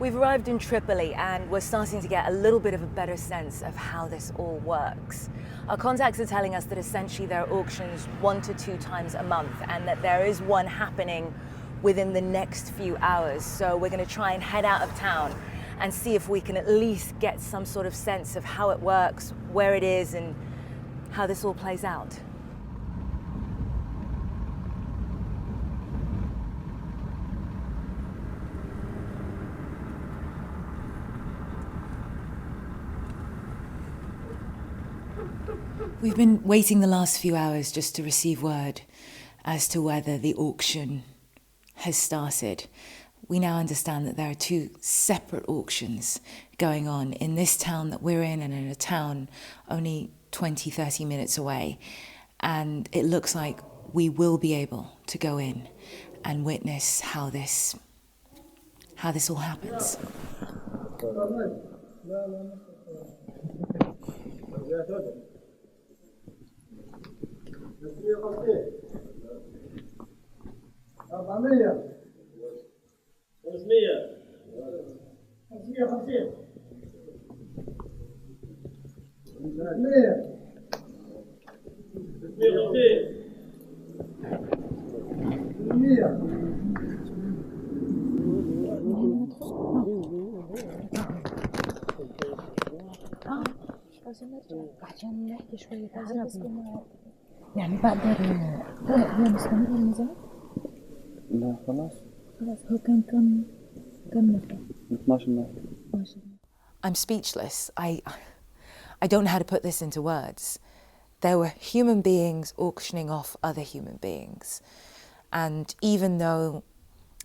We've arrived in Tripoli and we're starting to get a little bit of a better sense of how this all works. Our contacts are telling us that essentially there are auctions 1 to 2 times a month and that there is one happening within the next few hours. So we're going to try and head out of town and see if we can at least get some sort of sense of how it works, where it is, and how this all plays out. We've been waiting the last few hours just to receive word as to whether the auction has started. We now understand that there are 2 separate auctions going on in this town that we're in and in a town only 20-30 minutes away. And it looks like we will be able to go in and witness how this all happens. عشان نحكي شوية يعني بقدر هو مستمر المزاد؟ لا خلاص هو كان كم نفر؟ 12 نفر. I'm speechless. I don't know how to put this into words. There were human beings auctioning off other human beings. And even though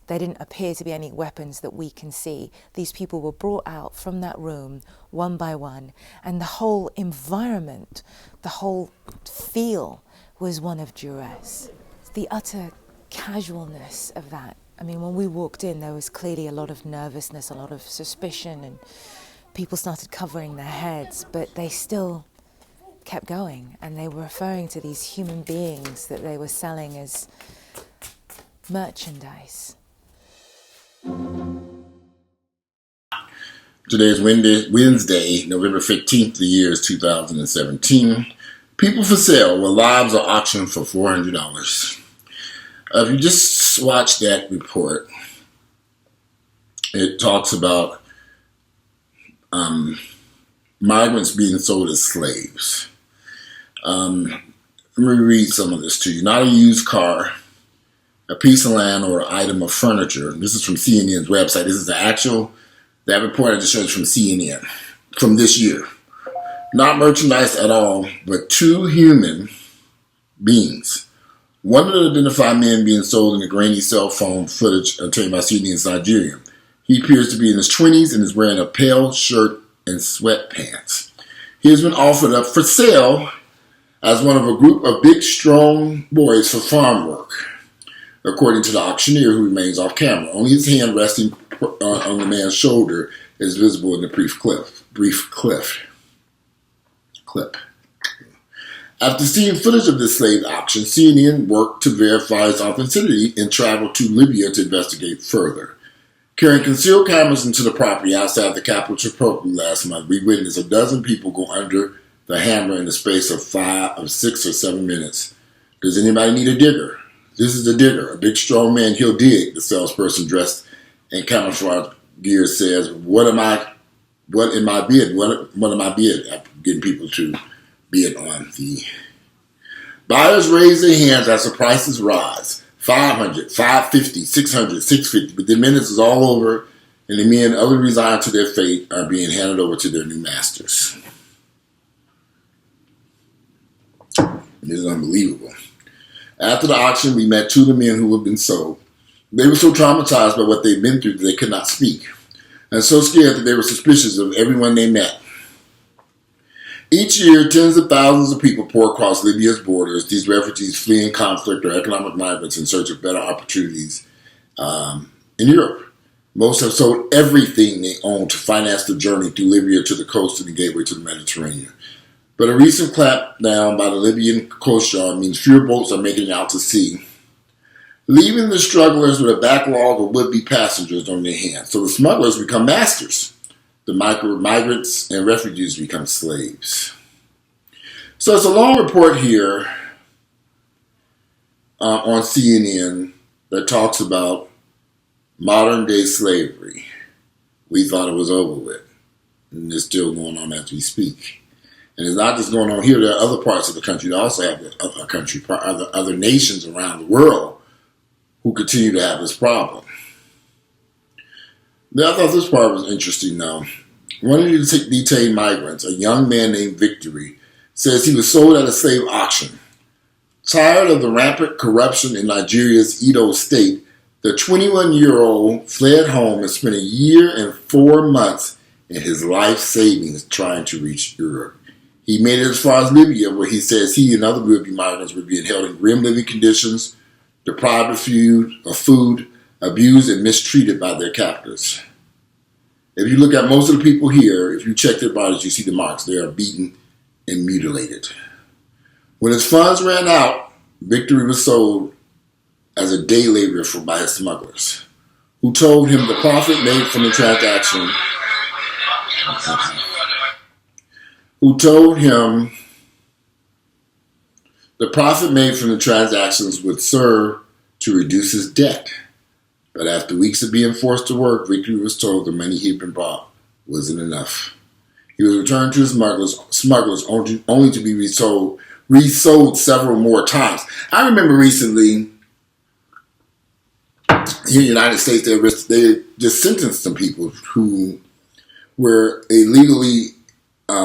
there didn't appear to be any weapons that we can see, these people were brought out from that room one by one. And the whole environment, the whole feel was one of duress. The utter casualness of that. I mean, when we walked in, there was clearly a lot of nervousness, a lot of suspicion, and people started covering their heads, but they still kept going, and they were referring to these human beings that they were selling as merchandise. Today is Wednesday, November 15th, the year is 2017. People for sale where lives are auctioned for $400. If you just watch that report, it talks about migrants being sold as slaves. Let me read some of this to you. Not a used car, a piece of land, or an item of furniture. This is from CNN's website. This is that report I just showed from CNN from this year. Not merchandise at all, but 2 human beings. One of the identified men being sold in the grainy cell phone footage obtained by CNN's Nigeria. He appears to be in his 20s and is wearing a pale shirt and sweatpants. He has been offered up for sale as one of a group of big, strong boys for farm work, according to the auctioneer, who remains off camera. Only his hand resting on the man's shoulder is visible in the brief clip. After seeing footage of this slave auction, CNN worked to verify its authenticity and traveled to Libya to investigate further. Carrying concealed cameras into the property outside the capital Tripoli last month, we witnessed a dozen people go under the hammer in the space of 6 or 7 minutes. Does anybody need a digger? This is a digger, a big strong man. He'll dig, the salesperson dressed in camouflage gear says. What am I bid? After getting people to bid on the buyers raise their hands as the prices rise. $500, $550, $600, $650. But the minutes is all over, and the men, utterly resigned to their fate, are being handed over to their new masters. This is unbelievable. After the auction, we met 2 of the men who had been sold. They were so traumatized by what they'd been through that they could not speak, and so scared that they were suspicious of everyone they met. Each year, tens of thousands of people pour across Libya's borders, these refugees fleeing conflict or economic migrants in search of better opportunities in Europe. Most have sold everything they own to finance the journey through Libya to the coast and the gateway to the Mediterranean. But a recent clampdown by the Libyan Coast Guard means fewer boats are making it out to sea, leaving the strugglers with a backlog of would-be passengers on their hands. So the smugglers become masters. The migrants and refugees become slaves. So it's a long report here on CNN that talks about modern-day slavery. We thought it was over with, and it's still going on as we speak. And it's not just going on here. There are other parts of the country that also have other nations around the world who continue to have this problem. Now, I thought this part was interesting, though. One of the detained migrants, a young man named Victory, says he was sold at a slave auction. Tired of the rampant corruption in Nigeria's Edo state, the 21-year-old fled home and spent a year and 4 months in his life savings trying to reach Europe. He made it as far as Libya, where he says he and other would-be migrants were being held in grim living conditions, deprived of food, abused, and mistreated by their captors. If you look at most of the people here, if you check their bodies, you see the marks. They are beaten and mutilated. When his funds ran out, Victory was sold as a day laborer by his smugglers, who told him the profit made from the transaction transactions would serve to reduce his debt. But after weeks of being forced to work, Victory was told the money he'd been bought wasn't enough. He was returned to his smugglers only to be resold several more times. I remember recently, here in the United States, they just sentenced some people who were illegally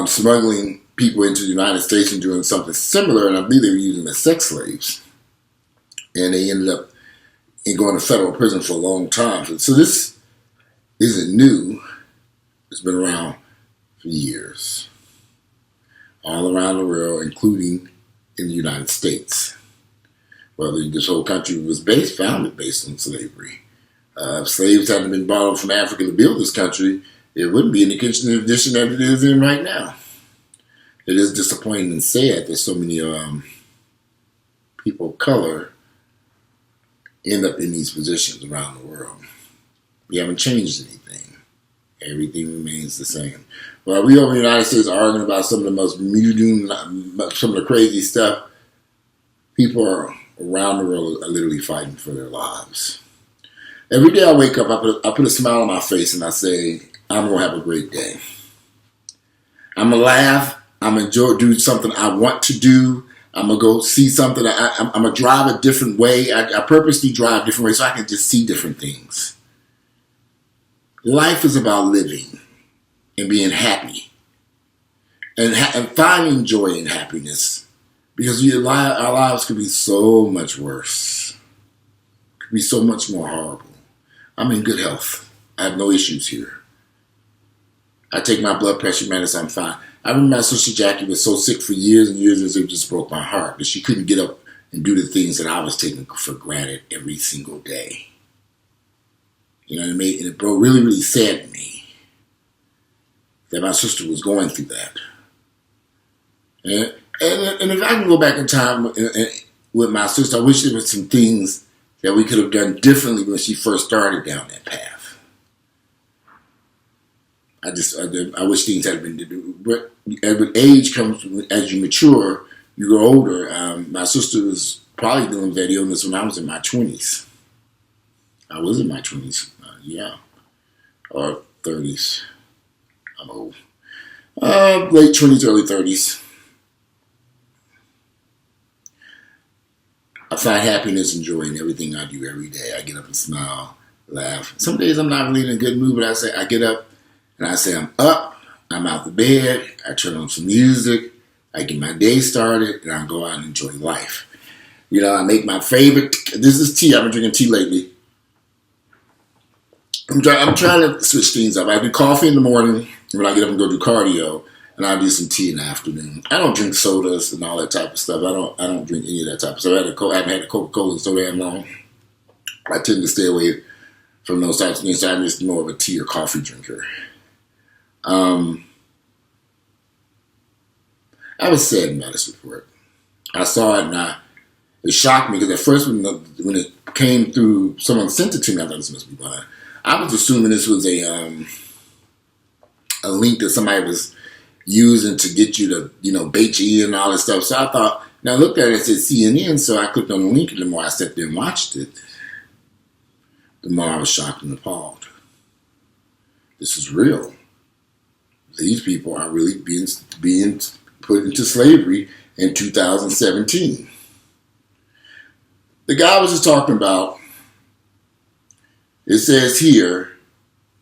smuggling people into the United States and doing something similar, and I believe they were using them as sex slaves. And they ended up going to federal prison for a long time. So this isn't new. It's been around for years, all around the world, including in the United States. Well, this whole country was founded based on slavery. If slaves hadn't been borrowed from Africa to build this country, it wouldn't be in the condition that it is in right now. It is disappointing and sad that so many people of color end up in these positions around the world. We haven't changed anything. Everything remains the same. Well, we over in the United States are arguing about some of the most some of the crazy stuff. People around the world are literally fighting for their lives. Every day I wake up, I put a smile on my face and I say, I'm going to have a great day. I'm going to laugh. I'm going to do something I want to do. I'm going to go see something. I'm going to drive a different way. I purposely drive a different way so I can just see different things. Life is about living and being happy and finding joy and happiness, because our lives could be so much worse. Could be so much more horrible. I'm in good health. I have no issues here. I take my blood pressure medicine. I'm fine. I remember my sister Jackie was so sick for years and years, and it just broke my heart. But she couldn't get up and do the things that I was taking for granted every single day. You know what I mean? And it really, really saddened me that my sister was going through that. And if I can go back in time with my sister, I wish there were some things that we could have done differently when she first started down that path. I wish things had been. But with age comes, as you mature, you grow older. My sister was probably dealing with that illness when I was in my 20s. I was in my 20s, or 30s. I'm old. Late 20s, early 30s. I find happiness and joy in everything I do every day. I get up and smile, laugh. Some days I'm not really in a good mood, but I get up and I say I'm up, I'm out the bed, I turn on some music, I get my day started, and I go out and enjoy life. You know, I make my favorite, this is tea, I've been drinking tea lately. I'm trying to switch things up. I do coffee in the morning when I get up and go do cardio, and I do some tea in the afternoon. I don't drink sodas and all that type of stuff. I don't drink any of that type of stuff. I haven't had a Coca-Cola in so damn long. I tend to stay away from those types of things. So I'm just more of a tea or coffee drinker. I was sad about this report. I saw it and it shocked me because at first when it came through, someone sent it to me. I thought this must be mine. I was assuming this was a link that somebody was using to get you to, bait you in and all this stuff. So I thought, now I looked at it, it said CNN, so I clicked on the link, and the more I sat there and watched it, the more I was shocked and appalled. This is real. These people are really being put into slavery in 2017. The guy I was just talking about, it says here,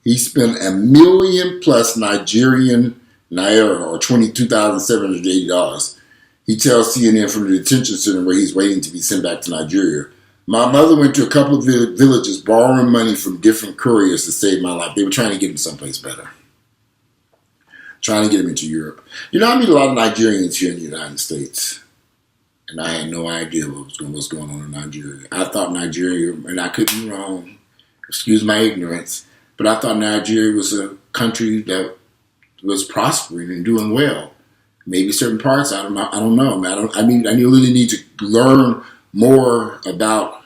he spent $1 million plus Nigerian naira, or $22,780. He tells CNN from the detention center where he's waiting to be sent back to Nigeria. My mother went to a couple of villages borrowing money from different couriers to save my life. They were trying to get him someplace better. Trying to get him into Europe. I meet a lot of Nigerians here in the United States. And I had no idea what's going on in Nigeria. I thought Nigeria, and I could be wrong, excuse my ignorance, but I thought Nigeria was a country that was prospering and doing well. Maybe certain parts, I don't know. I really need to learn more about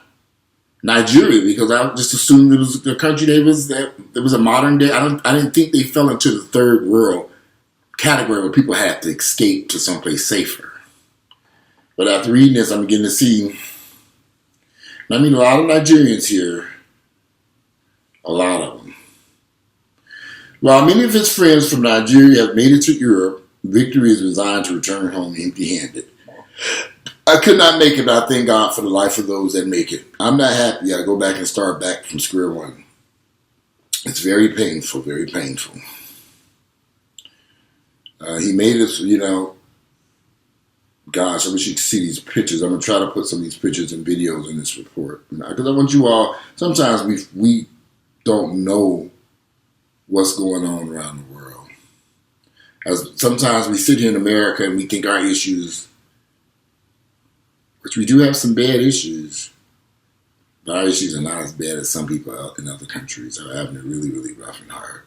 Nigeria, because I just assumed it was a country that was a modern day. I didn't think they fell into the third world category where people had to escape to someplace safer. But after reading this, I'm beginning to see, I mean, a lot of Nigerians here, a lot of them. While many of his friends from Nigeria have made it to Europe, Victor is resigned to return home empty-handed. I could not make it, but I thank God for the life of those that make it. I'm not happy. I go back and start back from square one. It's very painful, very painful. He made us, gosh, I wish you could see these pictures. I'm going to try to put some of these pictures and videos in this report. Because I want you all, sometimes we don't know what's going on around the world. As sometimes we sit here in America and we think our issues, which we do have some bad issues, but our issues are not as bad as some people out in other countries are having it really, really rough and hard.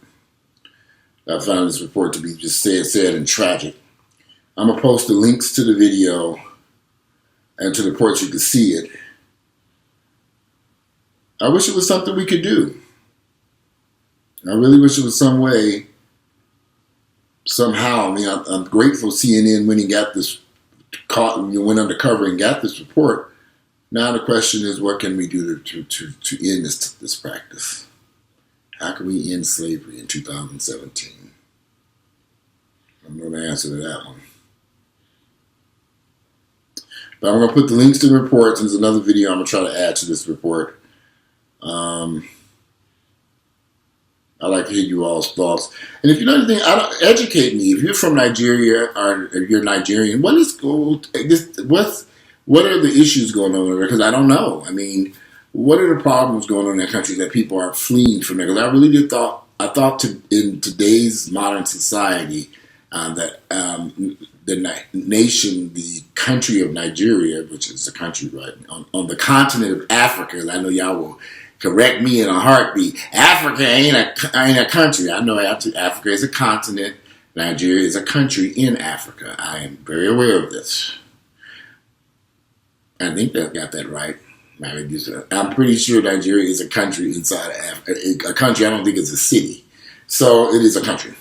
I found this report to be just sad and tragic. I'm going to post the links to the video and to the report so you can see it. I wish it was something we could do. I really wish it was some way, somehow. I mean, I'm grateful CNN when he got this, went undercover and got this report. Now the question is, what can we do to end this practice? How can we end slavery in 2017? I'm going to answer to that one. But I'm going to put the links to the reports, and there's another video I'm going to try to add to this report. I'd like to hear you all's thoughts. And if you know anything, educate me. If you're from Nigeria or if you're Nigerian, what are the issues going on there? Because I don't know. I mean, what are the problems going on in that country that people are fleeing from there? Because I really did in today's modern society that the nation, the country of Nigeria, which is a country right on the continent of Africa, I know y'all will correct me in a heartbeat. Africa ain't a country. I know Africa is a continent. Nigeria is a country in Africa. I am very aware of this. I think I got that right. I'm pretty sure Nigeria is a country inside of Africa. A country, I don't think it's a city. So it is a country.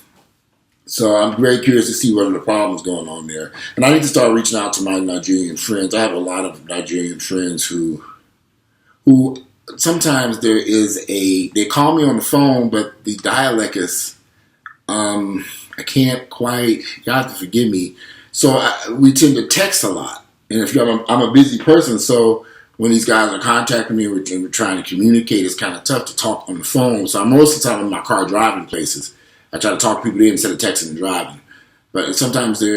So I'm very curious to see what are the problems going on there. And I need to start reaching out to my Nigerian friends. I have a lot of Nigerian friends who sometimes they call me on the phone, but the dialect is, I can't quite, you have to forgive me. So we tend to text a lot. And I'm a busy person, so when these guys are contacting me and we're trying to communicate, it's kind of tough to talk on the phone. So I'm most of the time in my car driving places. I try to talk to people there instead of texting and driving. But sometimes but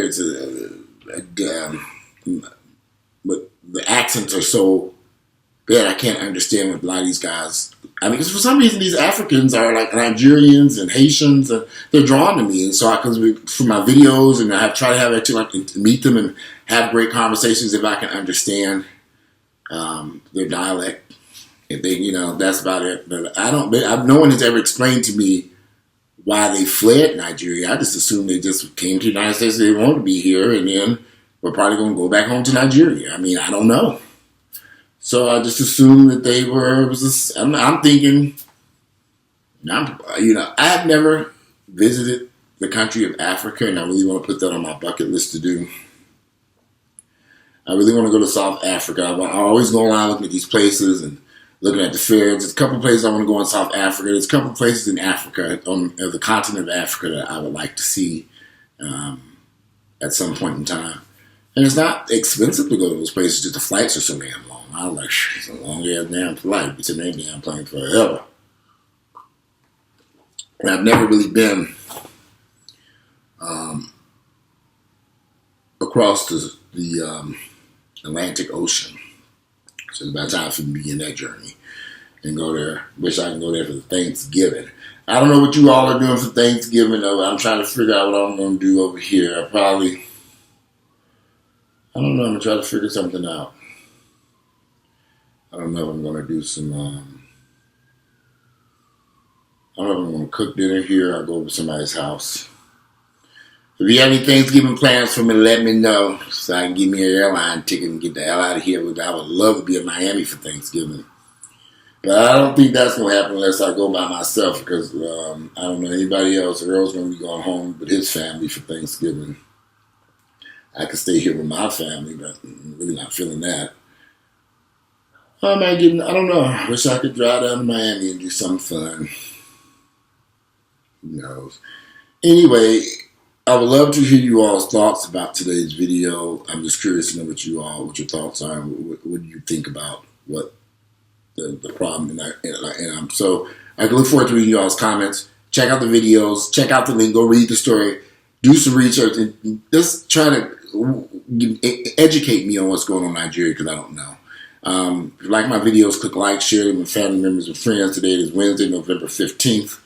the accents are so bad I can't understand what a lot of these guys. I mean, because for some reason these Africans are like Nigerians and Haitians, and they're drawn to me. And so for my videos, and I try to have actually meet them and have great conversations if I can understand their dialect. If they, that's about it. But no one has ever explained to me why they fled Nigeria. I just assumed they just came to the United States. They wanted to be here, and then we're probably going to go back home to Nigeria. I mean, I don't know. So I just assumed that they were. It was just, I'm thinking. I have never visited the country of Africa, and I really want to put that on my bucket list to do. I really want to go to South Africa. I always go around looking at these places and looking at the fairs. There's a couple of places I want to go in South Africa. There's a couple of places in Africa, on the continent of Africa, that I would like to see at some point in time. And it's not expensive to go to those places, just the flights are so damn long. I was like, it's a long ass damn flight. It's in that damn plane forever. And I've never really been across the Atlantic Ocean. So it's about time for me to begin that journey and go there. Wish I can go there for the Thanksgiving. I don't know what you all are doing for Thanksgiving, though. I'm trying to figure out what I'm going to do over here. I don't know. I'm going to try to figure something out. I don't know if I'm going to do some, I don't know if I'm going to cook dinner here or go over to somebody's house. If you have any Thanksgiving plans for me, let me know so I can give me an airline ticket and get the hell out of here. I would love to be in Miami for Thanksgiving. But I don't think that's going to happen unless I go by myself because I don't know anybody else. Earl's going to be going home with his family for Thanksgiving. I could stay here with my family, but I'm really not feeling that. I don't know. I wish I could drive down to Miami and do something fun. Who knows? Anyway, I would love to hear you all's thoughts about today's video. I'm just curious to know what your thoughts are. What do you think about what the problem? So I can look forward to reading you all's comments. Check out the videos. Check out the link. Go read the story. Do some research and just try to educate me on what's going on in Nigeria because I don't know. If you like my videos, click like, share them with family members and friends. Today is Wednesday, November 15th.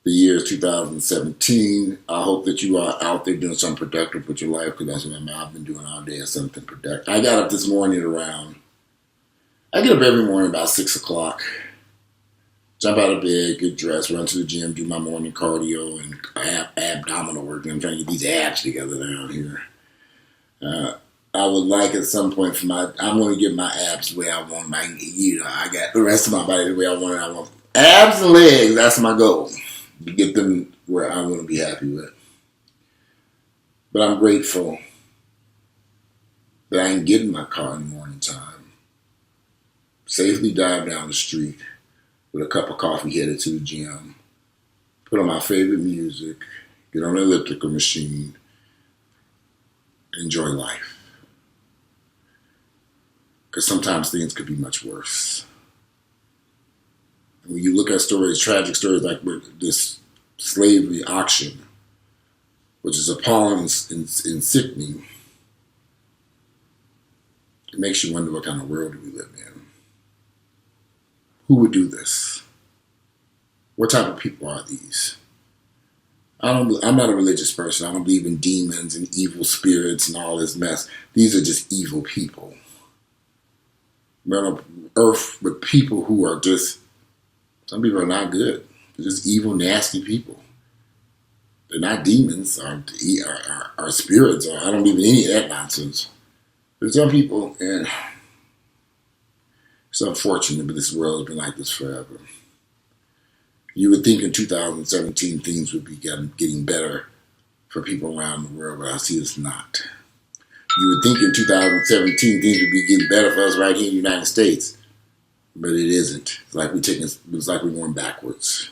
The year is 2017. I hope that you are out there doing something productive with your life because that's what I've been doing all day is something productive. I got up this morning I get up every morning about 6 o'clock. Jump out of bed, get dressed, run to the gym, do my morning cardio and abdominal work. I'm trying to get these abs together down here. I would like at some point I'm going to get my abs the way I want. I got the rest of my body the way I want it. I want abs and legs. That's my goal. To get them where I want to be happy with. But I'm grateful that I can get in my car in the morning time, safely drive down the street with a cup of coffee headed to the gym, put on my favorite music, get on the elliptical machine, enjoy life. Because sometimes things could be much worse. When you look at stories, tragic stories like this slavery auction, which is appalling and sickening, it makes you wonder what kind of world do we live in? Who would do this? What type of people are these? I'm not a religious person. I don't believe in demons and evil spirits and all this mess. These are just evil people. We're on an earth with people who are just, some people are not good. They're just evil, nasty people. They're not demons or spirits. Or I don't believe in any of that nonsense. There's some people, and it's unfortunate, but this world has been like this forever. You would think in 2017 things would be getting better for people around the world, but I see it's not. You would think in 2017 things would be getting better for us right here in the United States, but it isn't. It's like we're going backwards.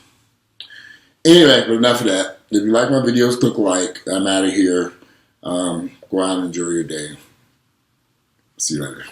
Anyway, but enough of that. If you like my videos, click like. I'm out of here. Go out and enjoy your day. See you later.